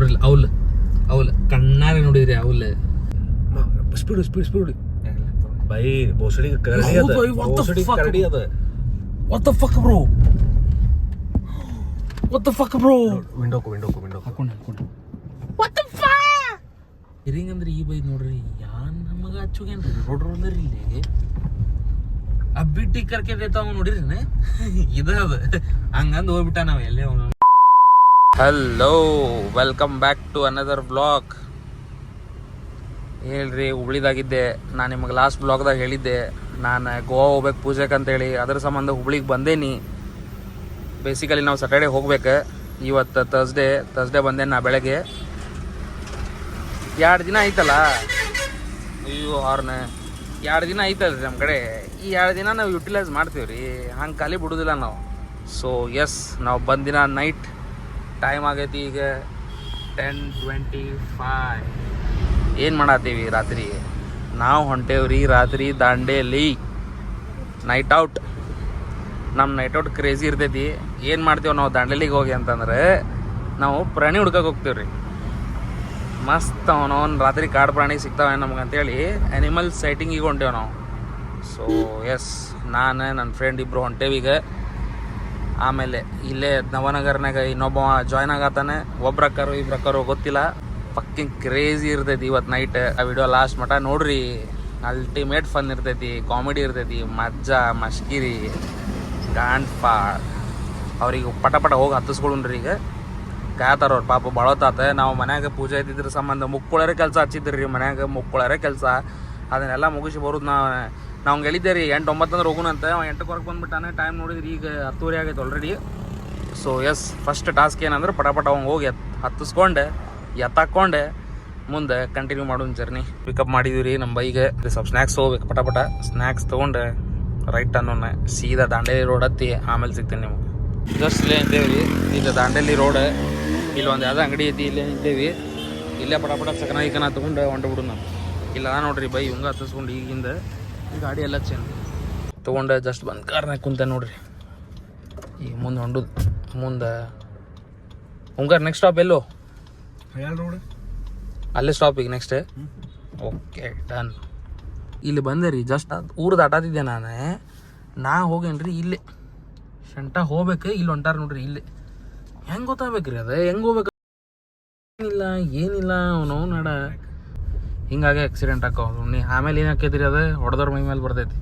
ನೋಡ್ರಿ ಅವಲ್ ಕಣ್ಣಾರೆ ನೋಡಿದ್ರಿ ಅವಲ್ ಸ್ಪೀಡ್ ಬೈ ಬೋಸಡಿ ಕರಡಿ ಅದ ಬೋಸಡಿ ಕರಡಿ ಅದ What the fuck bro? What the fuck bro? Window ಹಾಕೊಂಡು What the fuck? ಇರಿಂಗ್ ಅಂದ್ರೆ ಈ ಬೈ ನೋಡ್ರಿ ಯಾನ್ ನಮಗ ಹಚ್ಚೋಗೇನ್ರಿ ರೋಡ್ ರೋಲರ್ ಇಲ್ಲಿ ಅಬ್ಬಿಟ್ಟಿ ಕರ್ಕೆ ದೇತಾವ ನೋಡಿರಿ ಇದ ಅದ ಹಂಗಂದ್ ಹೋಗ್ಬಿಟ್ಟ ನಾವ್ ಎಲ್ಲೇ hello welcome back to another blog. ಹೇಳ್ರಿ ಹುಬ್ಳಿದಾಗಿದ್ದೆ ನಾನು ನಿಮಗೆ ಲಾಸ್ಟ್ ಬ್ಲಾಗ್ದಾಗ ಹೇಳಿದ್ದೆ ನಾನು ಗೋವಾ ಹೋಗ್ಬೇಕು ಪೂಜೆಗೆ ಅಂತೇಳಿ. ಅದ್ರ ಸಂಬಂಧ ಹುಬ್ಳಿಗೆ ಬಂದೇನಿ. ಬೇಸಿಕಲಿ ನಾವು ಸ್ಯಾಟರ್ಡೇ ಹೋಗ್ಬೇಕು. ಇವತ್ತು ತರ್ಸ್ಡೇ ಬಂದೇನಿ ನಾ ಬೆಳಗ್ಗೆ. 2 ದಿನ ಆಯ್ತಲ್ಲ, ಅಯ್ಯೋ ಹಾರ್ನ 2 ದಿನ ಐತಲ್ರಿ ನಮ್ಮ ಕಡೆ. ಈ 2 ದಿನ ನಾವು ಯುಟಿಲೈಸ್ ಮಾಡ್ತೀವಿ ರೀ, ಹಂಗೆ ಖಾಲಿ ಬಿಡೋದಿಲ್ಲ ನಾವು. ಸೊ ಎಸ್, ನಾವು ಬಂದಿನ ನೈಟ್ ಟೈಮ್ ಆಗೈತಿ ಈಗ 10:25. ಏನು ಮಾಡತ್ತೀವಿ ರಾತ್ರಿ? ನಾವು ಹೊಂಟೇವ್ರಿ ರಾತ್ರಿ ದಾಂಡೇಲಿ ನೈಟ್ ಔಟ್. ನಮ್ಮ ನೈಟ್ ಔಟ್ ಕ್ರೇಜಿ ಇರ್ತೈತಿ. ಏನು ಮಾಡ್ತೀವಿ ನಾವು ದಾಂಡೇಲಿಗೆ ಹೋಗಿ ಅಂತಂದ್ರೆ ನಾವು ಪ್ರಾಣಿ ಹುಡ್ಕಕ್ಕೆ ಹೋಗ್ತೀವಿ ರೀ. ಮಸ್ತ್ ಅವನವನ್ ರಾತ್ರಿ ಕಾಡು ಪ್ರಾಣಿ ಸಿಗ್ತಾವೆ ನಮ್ಗೆ ಅಂತೇಳಿ ಆ್ಯನಿಮಲ್ ಸೈಟಿಂಗಿಗೆ ಹೊಂಟೇವೆ ನಾವು. ಸೊ ಎಸ್, ನಾನು ನನ್ನ ಫ್ರೆಂಡ್ ಇಬ್ಬರು ಹೊಂಟೇವೀಗ. ಆಮೇಲೆ ಇಲ್ಲೇ ನವನಗರ್ನಾಗ ಇನ್ನೊಬ್ಬ ಜಾಯ್ನ್ ಆಗತ್ತಾನೆ. ಇಬ್ರಕ್ಕರು ಗೊತ್ತಿಲ್ಲ. ಪಕ್ಕಿಂಗ್ ಕ್ರೇಜಿ ಇರ್ತೈತಿ ಇವತ್ತು ನೈಟ್. ಆ ವಿಡಿಯೋ ಲಾಸ್ಟ್ ಮಟ ನೋಡ್ರಿ. ಅಲ್ಟಿಮೇಟ್ ಫನ್ ಇರ್ತೈತಿ, ಕಾಮಿಡಿ ಇರ್ತೈತಿ, ಮಜ್ಜಾ ಮಶ್ಕಿರಿ ಗಾಂಡ್ಪಾ. ಅವ್ರಿಗೆ ಪಟ ಹೋಗಿ ಹತ್ತಿಸ್ಕೊಳ್ರಿ. ಈಗ ಕಾಯ್ತಾರ ಅವ್ರು ಪಾಪ ಬಳತಾತ. ನಾವು ಮನ್ಯಾಗ ಪೂಜೆ ಇದ್ದಿದ್ರ ಸಂಬಂಧ ಮುಕ್ಕೊಳರೆ ಕೆಲಸ ಹಚ್ಚಿದ್ರಿ ರೀ. ಮನ್ಯಾಗ ಮುಕ್ಕೊಳರೆ ಕೆಲಸ ಅದನ್ನೆಲ್ಲ ಮುಗಿಸಿ ಬರೋದು. ನಾವು ಹೇಳಿದ್ದೆ ರೀ 8-9 ಅಂದ್ರೆ ಹೋಗೋಣಂತ. 8 ಬಂದ್ಬಿಟ್ಟಾನೆ. ಟೈಮ್ ನೋಡಿದ್ರಿ ಈಗ 10:30 ಆಗೈತೆ already. So yes, first task ಏನಂದ್ರೆ ಪಟ ಅವ್ನು ಹೋಗಿ ಹತ್ತಿಸ್ಕೊಂಡೆ ಎತ್ತಾಕೊಂಡೆ ಮುಂದೆ ಕಂಟಿನ್ಯೂ ಮಾಡೋಣ ಜರ್ನಿ. ಪಿಕಪ್ ಮಾಡಿದ್ವಿ ರೀ ನಮ್ಮ ಬೈಗೆ. ಸ್ವಲ್ಪ ಸ್ನ್ಯಾಕ್ಸ್ ಹೋಗ್ಬೇಕು. ಪಟ ಸ್ನ್ಯಾಕ್ಸ್ ತೊಗೊಂಡೆ ರೈಟ್ ಅನ್ನೋಣ ಸೀದಾ ದಾಂಡೇಲಿ ರೋಡ್ ಹತ್ತಿ ಆಮೇಲೆ ಸಿಗ್ತೇನೆ ನಿಮ್ಗೆ. ಜಸ್ಟ್ ಇಲ್ಲೇ ನಿಂತೇವಿ ರೀ. ಈಗ ದಾಂಡೇಲಿ ರೋಡ್ ಇಲ್ಲಿ ಒಂದು ಯಾವುದೋ ಅಂಗಡಿ ಐತಿ, ಇಲ್ಲೇ ನಿಂತೇವಿ. ಇಲ್ಲೇ ಪಟ ಸಕನ ತೊಗೊಂಡು ಹೊಂಟಬಿಡು ನಾವು. ಇಲ್ಲ ನೋಡ್ರಿ ಬೈ ಹಿಂಗೆ ಹತ್ತಿಸ್ಕೊಂಡು ಈಗಿಂದ ಈ ಗಾಡಿ ಎಲ್ಲ ಚೇಂಜ್ ತೊಗೊಂಡೆ ಜಸ್ಟ್ ಬಂದು ಕಾರ್ನಾಗ ಕುಂತೆ ನೋಡ್ರಿ. ಈಗ ಮುಂದೆ ಹೊಂಡೋದು ಮುಂದೆ ಹುಂಗಾರ. ನೆಕ್ಸ್ಟ್ ಸ್ಟಾಪ್ ಎಲ್ಲೋ? ರೋಡ್ ಅಲ್ಲೇ ಸ್ಟಾಪ್ ಈಗ ನೆಕ್ಸ್ಟ್. Okay done. ಇಲ್ಲಿ ಬಂದೆ ರೀ. ಜಸ್ಟ್ ಊರು ದಾಟಾತಿದ್ದೆ ನಾ ಹೋಗೇನ್ರಿ. ಇಲ್ಲೇ ಶಂಟ ಹೋಗ್ಬೇಕು. ಇಲ್ಲಿ ಹೊಂಟಾರ ನೋಡ್ರಿ. ಇಲ್ಲಿ ಹೆಂಗೆ ಗೊತ್ತಾಗ್ಬೇಕ್ರಿ ಅದು ಹೆಂಗೆ ಹೋಗ್ಬೇಕು? ಏನಿಲ್ಲ ಅವನು ನಡ ಹಿಂಗಾಗಿ ಆಕ್ಸಿಡೆಂಟ್ ಹಾಕೋದು. ಆಮೇಲೆ ಏನು ಹಾಕೈತಿ ರೀ, ಅದು ಹೊಡೆದವ್ರ ಮೈ ಮೇಲೆ ಬರ್ತೈತಿ.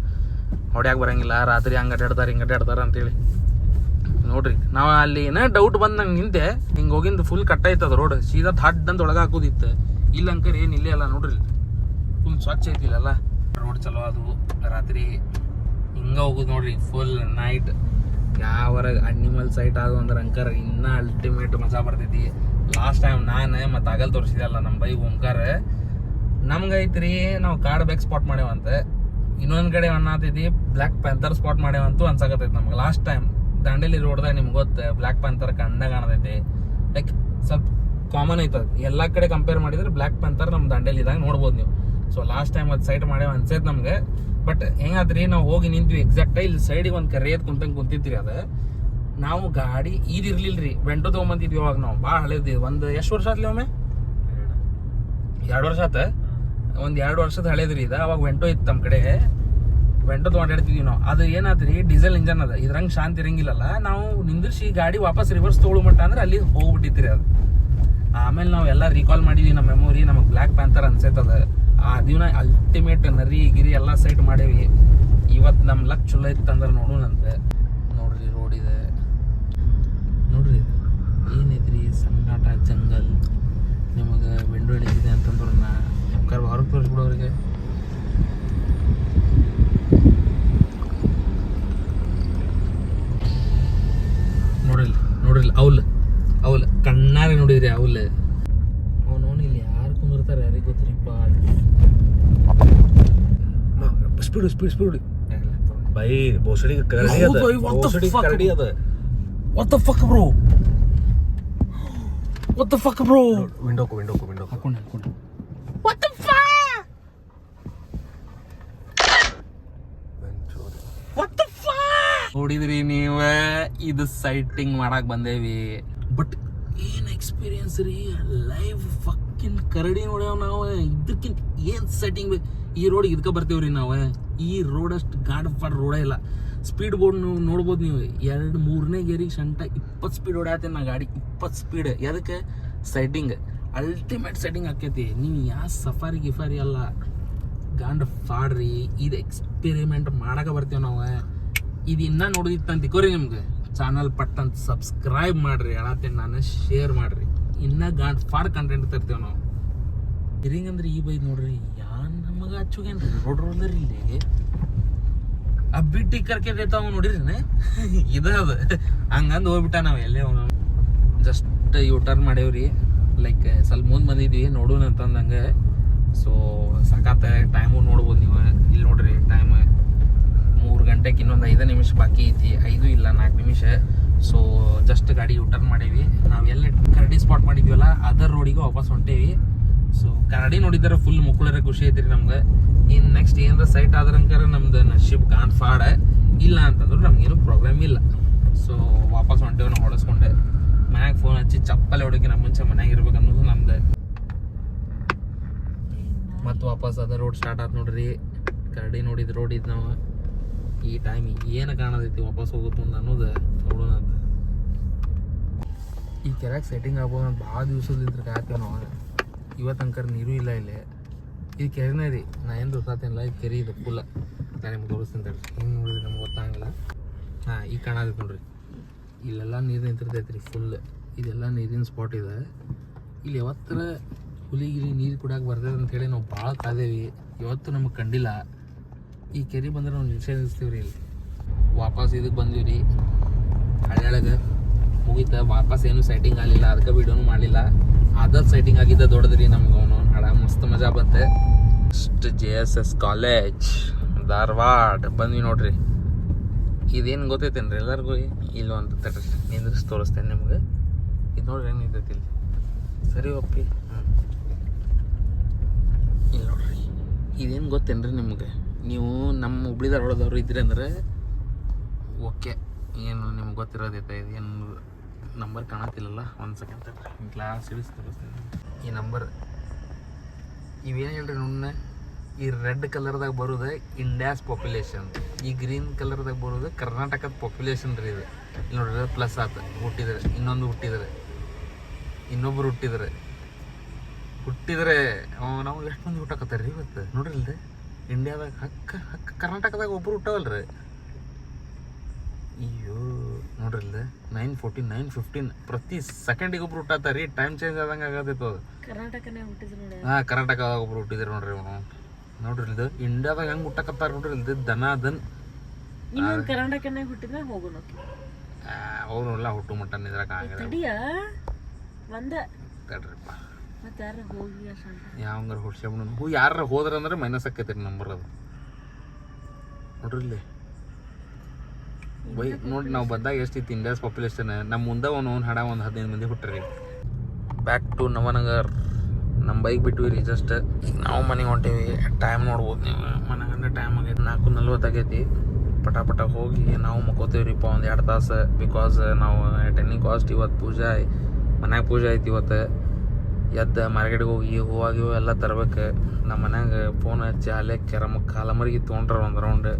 ಹೊಡ್ಯಾಕೆ ಬರಂಗಿಲ್ಲ. ರಾತ್ರಿ ಹಂಗೆ ಅಡ್ಡಾಡ್ತಾರೆ ಅಂತೇಳಿ ನೋಡ್ರಿ. ನಾವು ಅಲ್ಲಿ ಏನೋ ಡೌಟ್ ಬಂದು ನಂಗೆ ನಿಂತೆ. ಹಿಂಗೆ ಹೋಗಿಂದು ಫುಲ್ ಕಟ್ಟ ಐತದ ರೋಡ್. ಸೀದಾ ಥಡ್ ಅಂತ ಒಳಗೆ ಹಾಕೋದಿತ್ತು. ಇಲ್ಲ ಅಂಕರ್ ಏನು ಇಲ್ಲೇ ಅಲ್ಲ ನೋಡ್ರಿ. ಫುಲ್ ಸ್ವಚ್ಛ ಐತಿಲ್ಲ ರೋಡ್. ಚಲೋ ಅದು. ರಾತ್ರಿ ಹಿಂಗೆ ಹೋಗೋದು ನೋಡ್ರಿ. ಫುಲ್ ನೈಟ್ ಯಾವರ ಅನಿಮಲ್ ಸೈಟ್ ಅದು ಅಂದ್ರೆ ಅಂಕರ್ ಇನ್ನೂ ಅಲ್ಟಿಮೇಟ್ ಮಜಾ ಬರ್ತೈತಿ. ಲಾಸ್ಟ್ ಟೈಮ್ ನಾನು ಮತ್ತು ಆಗಲ್ ತೋರಿಸಿದಲ್ಲ ನಮ್ಮ ಬೈ ಓಂಕಾರ ನಮ್ಗೆ ಐತ್ರಿ. ನಾವು ಕಾಡು ಬೇಕ್ ಸ್ಪಾಟ್ ಮಾಡ್ಯಾವಂತ. ಇನ್ನೊಂದು ಕಡೆ ಅನ್ನತೈತಿ ಬ್ಲ್ಯಾಕ್ ಪ್ಯಾಂಥರ್ ಸ್ಪಾಟ್ ಮಾಡ್ಯಾವಂತೂ ಅನ್ಸಕತ್ತೈತಿ ನಮ್ಗೆ. ಲಾಸ್ಟ್ ಟೈಮ್ ದಾಂಡೇಲಿ ರೋಡ್ದಾಗ ನಿಮ್ಗೆ ಗೊತ್ತು ಬ್ಲ್ಯಾಕ್ ಪ್ಯಾಂಥರ್ ಕಂಡ ಕಾಣತೈತಿ. ಲೈಕ್ ಸ್ವಲ್ಪ ಕಾಮನ್ ಐತದ ಎಲ್ಲ ಕಡೆ ಕಂಪೇರ್ ಮಾಡಿದ್ರೆ ಬ್ಲ್ಯಾಕ್ ಪ್ಯಾಂಥರ್ ನಮ್ಮ ದಾಂಡೇಲಿದಾಗ ನೋಡ್ಬೋದು ನೀವು. ಸೊ ಲಾಸ್ಟ್ ಟೈಮ್ ಅದು ಸೈಟ್ ಮಾಡ್ಯಾವ ಅನ್ಸೈತೆ ನಮ್ಗೆ. ಬಟ್ ಹೆಂಗಾದ್ರಿ ನಾವು ಹೋಗಿ ನಿಂತ್ವಿ ಎಕ್ಸಾಕ್ಟ್ ಇಲ್ಲಿ ಸೈಡಿಗೆ ಒಂದು ಕರೆಯದ್ ಕುಂತಿದ್ರಿ. ಅದು ನಾವು ಗಾಡಿ ಇದಿರ್ಲಿಲ್ಲ ರೀ. ವೆಂಟು ತೊಗೊಂಬಂತಿದ್ವಿ ಅವಾಗ ನಾವು. ಭಾಳ ಹಳೇದಿ. ಒಂದು ಎಷ್ಟು ವರ್ಷ ಆತ್ಲಿ ಒಮ್ಮೆ? 2 ವರ್ಷ ಆತ. ಒಂದು 2 ವರ್ಷದ ಹಳೇದ್ರಿ ಇದು. ಅವಾಗ ವೆಂಟೋ ಇತ್ತು ನಮ್ಮ ಕಡೆ. ವೆಂಟೋ ತೊಗೊಂಡಿರ್ತಿದ್ವಿ ನಾವು. ಅದು ಏನಾತ್ರಿ ಡೀಸೆಲ್ ಇಂಜನ್ ಅದ. ಇದ್ರಂಗೆ ಶಾಂತಿ ಇರಂಗಿಲ್ಲಲ್ಲ. ನಾವು ನಿಂದಿರ್ಸಿ ಗಾಡಿ ವಾಪಸ್ ರಿವರ್ಸ್ ತೊಗೊಳು ಮಟ್ಟ ಅಂದ್ರೆ ಅಲ್ಲಿ ಹೋಗ್ಬಿಟ್ಟಿತ್ರಿ ಅದು. ಆಮೇಲೆ ನಾವು ಎಲ್ಲ ರೀಕಾಲ್ ಮಾಡಿದ್ವಿ ನಮ್ಮ ಮೆಮೊರಿ. ನಮಗೆ ಬ್ಲ್ಯಾಕ್ ಪ್ಯಾಂಥರ್ ಅನ್ಸೈತದ. ಆ ದಿನ ಅಲ್ಟಿಮೇಟ್ ನರಿ ಗಿರಿ ಎಲ್ಲ ಸೈಟ್ ಮಾಡೇವಿ. ಇವತ್ತು ನಮ್ಮ ಲಕ್ ಚಲೋ ಇತ್ತಂದ್ರೆ ನೋಡೋಣಂತೆ. ನೋಡ್ರಿ ರೋಡ್ ಇದೆ ನೋಡ್ರಿ. ಏನೈತ್ರಿ ಸಣ್ಣಾಟ ಜಂಗಲ್. ನಿಮಗೆ ವಿಂಡೋ ಇಳಿದಿದೆ ಅಂತಂದ್ರೆ ಹೊರಗೆ ತೋರಿಸ್ಬಿಡೋರಿಗೆ. ನೋಡ್ರಿ ಅವಲ್ ಕಣ್ಣಾರೆ ನೋಡಿದ್ರಿ. ಅವನು ಇಲ್ಲಿ ಯಾರು ಕುಂದಿರ್ತಾರೆ ಯಾರಿಗೆ ಗೊತ್ತಿರಿಪ್ಪ. ಸ್ಪೀಡ್ ಬೈ ಬೋಸಡಿ ಕರಡಿ ಅದ ಕರಡಿ ಅದ. What the fuck bro? Window ಹಾಕೊಂಡು What the fuck? ನೋಡಿದ್ರಿ ನೀವ ಇದು ಸೈಟಿಂಗ್ ಮಾಡಕ್ ಬಂದೇವಿ. ಬಟ್ ಏನ್ ಎಕ್ಸ್ಪೀರಿಯನ್ಸ್ ರೀ ಲೈವ್ ಫಕ್ಕಿನ್ ಕರಡಿ ನೋಡ್ಯಾವ ನಾವು. ಇದಕ್ಕಿಂತ ಏನು ಸೆಟ್ಟಿಂಗ್ ಬೇಕು? ಈ ರೋಡ್ ಇದಕ್ಕೆ ಬರ್ತೀವ್ರಿ ನಾವು. ಈ ರೋಡ್ ಅಷ್ಟು ಗಾಡ್ ಫಾಡ್ ರೋಡೇ ಇಲ್ಲ. ಸ್ಪೀಡ್ ಬೋರ್ಡ್ ನೋಡ್ಬೋದು ನೀವು. 2-3ನೇ ಗೇರಿಗೆ ಶಂಟ 20 ಸ್ಪೀಡ್ ಹೊಡ್ಯಾತೇನೆ ನಾ ಗಾಡಿ. 20 ಸ್ಪೀಡ್. ಅದಕ್ಕೆ ಸೆಟ್ಟಿಂಗ್ ಅಲ್ಟಿಮೇಟ್ ಸೆಟ್ಟಿಂಗ್ ಆಕೈತಿ. ನೀವು ಯಾವ ಸಫಾರಿ ಗಿಫಾರಿ ಅಲ್ಲ, ಗಾಂಡ್ ಫಾಡ್ರಿ. ಇದು ಎಕ್ಸ್ಪೆರಿಮೆಂಟ್ ಮಾಡಕ್ಕೆ ಬರ್ತೀವಿ ನಾವು. ಇದು ಇನ್ನೂ ನೋಡಿತ್ತಂತ ತಿಕೋರಿ ನಿಮ್ಗೆ ಚಾನಲ್ ಪಟ್ಟಂತ ಸಬ್ಸ್ಕ್ರೈಬ್ ಮಾಡ್ರಿ, ಹೇಳತ್ತೇನೆ ನಾನು, ಶೇರ್ ಮಾಡ್ರಿ. ಇನ್ನೂ ಗಾಂಡ್ ಫಾಡ್ ಕಂಟೆಂಟ್ ತರ್ತೀವಿ ನಾವು. ಹಿರಿಂಗಂದ್ರೆ ಈ ಬೈದ್ ನೋಡ್ರಿ, ಯಾನ್ ನಮಗೆ ಹಚ್ಚುಗೇನ್ರಿ ರೋಡ್ ರೋಲರ್ ಇಲ್ಲಿ ಬಿಟ್ಟು ಕರ್ಕೆ ದೇತಾವ ನೋಡಿರಿ ಇದ ಅದು ಹಂಗಂದು ಹೋಗ್ಬಿಟ್ಟ ನಾವು ಎಲ್ಲೇ ಜಸ್ಟ್ ಯೂಟರ್ನ್ ಮಾಡೇವ್ರಿ. ಲೈಕ್ ಸ್ವಲ್ಪ ಮುಂದೆ ಬಂದಿದ್ವಿ ನೋಡೋಣ ಅಂತಂದಂಗೆ. ಸೊ ಸಾಕಾತ ಟೈಮು ನೋಡ್ಬೋದು ನೀವು. ಇಲ್ಲಿ ನೋಡ್ರಿ ಟೈಮ್ 3 ಗಂಟೆಗೆ ಇನ್ನೊಂದು 5 ನಿಮಿಷ ಬಾಕಿ ಐತಿ. 5 ಇಲ್ಲ 4 ನಿಮಿಷ. ಸೊ ಜಸ್ಟ್ ಗಾಡಿ ಯೂಟರ್ನ್ ಮಾಡೀವಿ. ನಾವು ಎಲ್ಲ ಕರಡಿ ಸ್ಪಾಟ್ ಮಾಡಿದ್ವಲ್ಲ ಅದರ್ ರೋಡಿಗೆ ವಾಪಸ್ ಹೊಂಟೇವಿ. ಸೊ ಕರಡಿ ನೋಡಿದ್ರೆ ಫುಲ್ ಮುಕ್ಕಳರ ಖುಷಿ ಐತ್ರಿ ನಮ್ಗೆ. ಇನ್ನು ನೆಕ್ಸ್ಟ್ ಏನಾರ ಸೈಟ್ ಆದ್ರಂಕಾರ ನಮ್ದು ನಶೀಬ್ ಗಾಂಡ್ ಫಾಡ ಇಲ್ಲ ಅಂತಂದ್ರೆ ನಮ್ಗೇನು ಪ್ರಾಬ್ಲಮ್ ಇಲ್ಲ. ಸೊ ವಾಪಸ್ ಹೊಂಟೇವಿ ನಾವು ಹೊಡೆಸ್ಕೊಂಡೆ. ಮನ್ಯಾಗ ಫೋನ್ ಹಚ್ಚಿ ಚಪ್ಪಲಿ ಹೊಡೋಕೆ ನಮ್ಮ ಮುಂಚೆ ಮನ್ಯಾಗ ಇರ್ಬೇಕು ಅನ್ನೋದು ನಮ್ದು. ಮತ್ತು ವಾಪಸ್ ಅದ ರೋಡ್ ಸ್ಟಾರ್ಟ್ ಆಯ್ತು ನೋಡ್ರಿ. ಕರಡಿ ನೋಡಿದ್ ರೋಡ್ ಇದು ನಾವು. ಈ ಟೈಮ್ ಏನು ಕಾಣತೈತಿ ವಾಪಸ್ ಹೋಗುತ್ತೆ ಮುಂದೆ ಅನ್ನೋದು ನೋಡೋಣ ಅಂತ. ಈ ಕೆರೆಗೆ ಸೆಟ್ಟಿಂಗ್ ಆಗ್ಬೋದು ಅಂತ ಭಾಳ ದಿವಸದಿಂದ ಕಾಯ್ತೇವೆ ನಾವು. ಇವತ್ತಂಕರ್ ನೀರು ಇಲ್ಲ ಇಲ್ಲಿ. ಇದು ಕೆರೆನೇ ರೀ. ನಾ ಏನು ಗೊತ್ತಾತೇನಿಲ್ಲ. ಇದು ಕೆರೆ ಇದು ಫುಲ್ಲ. ನಾನು ನಿಮ್ಗೆ ತೋರಿಸ್ತೀನಿ ತಡ್ರಿ. ಹಿಂಗೆ ನೋಡಿದ್ರೆ ನಮ್ಗೆ ಗೊತ್ತಾಗಲ್ಲ. ಹಾಂ ಈಗ ಕಾಣತೈತೆ ನೋಡ್ರಿ. ಇಲ್ಲೆಲ್ಲ ನೀರು ನಿಂತಿರ್ತೈತೆ ರೀ ಫುಲ್. ಇದೆಲ್ಲ ನೀರಿನ ಸ್ಪಾಟ್ ಇದೆ. ಇಲ್ಲಿ ಯಾವತ್ತರ ಹುಲಿಗಿರಿ ನೀರು ಕುಡಿಯೋಕೆ ಬರ್ತದೆ ಅಂತೇಳಿ ನಾವು ಭಾಳ ಕಾದೇವಿ. ಇವತ್ತು ನಮಗೆ ಕಂಡಿಲ್ಲ. ಈ ಕೆರೆ ಬಂದ್ರೆ ನಾವು ನಿಲ್ಸ್ತೀವಿ ರೀ ಇಲ್ಲಿ. ವಾಪಸ್ ಇದಕ್ಕೆ ಬಂದೀವಿ ರೀ ಹಳ್ಳಿಯೊಳಗೆ. ಮುಗೀತ ವಾಪಸ್ ಏನು ಸೈಟಿಂಗ್ ಆಗಲಿಲ್ಲ, ಅದಕ್ಕೆ ವಿಡಿಯೋನು ಮಾಡಲಿಲ್ಲ. ಅದರ್ ಸೈಟಿಂಗ್ ಆಗಿದ್ದ ದೊಡ್ಡದ್ರಿ ನಮ್ಗೆ ಅವನು ಹಡ ಮಸ್ತ್ ಮಜಾ ಬಂತೆ. ಅಷ್ಟು JSS ಕಾಲೇಜ್ ಧಾರವಾಡ ಬಂದ್ವಿ ನೋಡ್ರಿ. ಇದೇನು ಗೊತ್ತೈತೇನ್ರಿ ಎಲ್ಲರಿಗೂ? ಇಲ್ಲೊಂದು ತಡ್ರಿ ನಿಂದ್ರಿಸಿ ತೋರಿಸ್ತೇನೆ ನಿಮ್ಗೆ. ಇದು ನೋಡ್ರಿ ಹೆಂಗೆ ನಿಂತೈತಿ ಇಲ್ಲಿ. ಸರಿ ಒಪ್ಪಿ. ಇಲ್ಲಿ ನೋಡ್ರಿ, ಇದೇನು ಗೊತ್ತೇನ್ರಿ ನಿಮ್ಗೆ? ನೀವು ನಮ್ಮ ಹುಬ್ಳಿ ಧಾರವಾಡದವ್ರು ಇದ್ರಿ ಅಂದ್ರೆ ಓಕೆ, ಏನು ನಿಮ್ಗೆ ಗೊತ್ತಿರೋದೈತೆ. ಏನು ನಂಬರ್ ಕಾಣತ್ತಿಲ್ಲಲ್ಲ, ಒಂದು ಸೆಕೆಂಡ್ ತಡ್ರಿ ಗ್ಲಾಸ್ ಇಳಿಸಿ ತೋರಿಸ್ತೀನಿ. ಈ ನಂಬರ್ ಇವೇನು ಹೇಳ್ರಿ ನೋಡೋಣ. ಈ ರೆಡ್ ಕಲರ್ದಾಗ ಬರೋದು ಇಂಡಿಯಾಸ್ ಪಾಪ್ಯುಲೇಷನ್, ಈ ಗ್ರೀನ್ ಕಲರ್ದಾಗ ಬರೋದು ಕರ್ನಾಟಕದ ಪಾಪ್ಯುಲೇಷನ್ ರೀ. ಇದು ಇಲ್ಲಿ ನೋಡ್ರಿ ಪ್ಲಸ್ ಆತ. ಹುಟ್ಟಿದ್ರೆ ಇನ್ನೊಂದು ಹುಟ್ಟಿದ್ರೆ ಇನ್ನೊಬ್ರು ಹುಟ್ಟಿದ್ರೆ ನಾವು ಎಷ್ಟು ಮಂದಿ ಹುಟ್ಟಕತ್ತಾರ ರೀ ಇವತ್ತು ನೋಡ್ರಿ. ಇಲ್ದೆ ಇಂಡಿಯಾದಾಗ ಹಕ್ಕ ಕರ್ನಾಟಕದಾಗ ಒಬ್ರು ಹುಟ್ಟವಲ್ರಿ. ಅಯ್ಯೋ ನೋಡ್ರಿ ಇಲ್ದೆ 9:14 9:15 ಪ್ರತಿ ಸೆಕೆಂಡಿಗೆ ಒಬ್ರು ಹುಟ್ಟಾತಾರ ರೀ. ಟೈಮ್ ಚೇಂಜ್ ಆದಂಗೆ ಆಗತ್ತೈತೆ ಅದು. ಹಾಂ ಕರ್ನಾಟಕದಾಗ ಒಬ್ರು ಹುಟ್ಟಿದ್ರು ನೋಡ್ರಿ ಅವನು. ನೋಡ್ರಿ ಇಲ್ದು ಇಂಡಿಯಾದಾಗ ಹೆಂಗೆ ಹುಟ್ಟಕತ್ತಾರ ನೋಡ್ರಿ. ಇಲ್ದು ದನ ದನ್ ಕರ್ನಾಟಕನಾಗ ಹುಟ್ಟಿದ್ರೆ ಹೋಗೋಣ. ಅವರೆಲ್ಲ ಹುಟ್ಟು ಮಟ್ಟ ನಿದ್ರಾಕ ಆಗಲ್ಲ. ತಡ್ರಿಪ್ಪ ಯಾವಂಗಾರ ಹುಡ್ಸ್ಯಾಬ ಹೂ ಯಾರ ಹೋದ್ರಂದ್ರೆ ಮೈನಸ್ ಆಕೈತಿ ನಂಬರ್. ಅದು ನೋಡ್ರಿ ಇಲ್ಲಿ ಬೈ ನೋಡಿ ನಾವು ಬಂದಾಗ ಎಷ್ಟಿತ್ತು ಇಂಡಿಯಾಸ್ ಪಾಪ್ಯುಲೇಷನ್. ನಮ್ಮ ಮುಂದೆ ಒಂದು ಹಡ ಒಂದು 15 ಮಂದಿ ಹುಟ್ಟ್ರಿ. Back to Navanagar. ನಮ್ಮ ಬೈಕ್ ಬಿಟ್ವಿ ರೀ ಜಸ್ಟ್. ನಾವು ಮನೆಗೆ ಹೊಂಟೇವಿ. ಟೈಮ್ ನೋಡ್ಬೋದು ನೀವು. ಮನೆಗಂದ್ರೆ ಟೈಮ್ ಆಗೈತಿ 4:40 ಆಗೈತಿ. ಪಟ ಹೋಗಿ ನಾವು ಮಕ್ಕೋತೀವ್ರಿಪ್ಪ ಒಂದು 2 ತಾಸು. ಬಿಕಾಸ್ ನಾವು ಅಟೆಂಡಿಂಗ್ ಕಾಸ್ಟ್ ಇವತ್ತು ಪೂಜೆ ಮನ್ಯಾಗ ಪೂಜೆ ಐತಿ ಇವತ್ತು. ಎದ್ದು ಮಾರ್ಕೆಟ್ಗೆ ಹೋಗಿ ಹೂವಾಗಿವು ಎಲ್ಲ ತರ್ಬೇಕು. ನಮ್ಮ ಮನ್ಯಾಗ ಫೋನ್ ಹಚ್ಚಿ ಅಲ್ಲೇ ಕಾಲಮರಿಗೆ ತೊಗೊಂಡ್ರ ಒಂದು ರೌಂಡ್.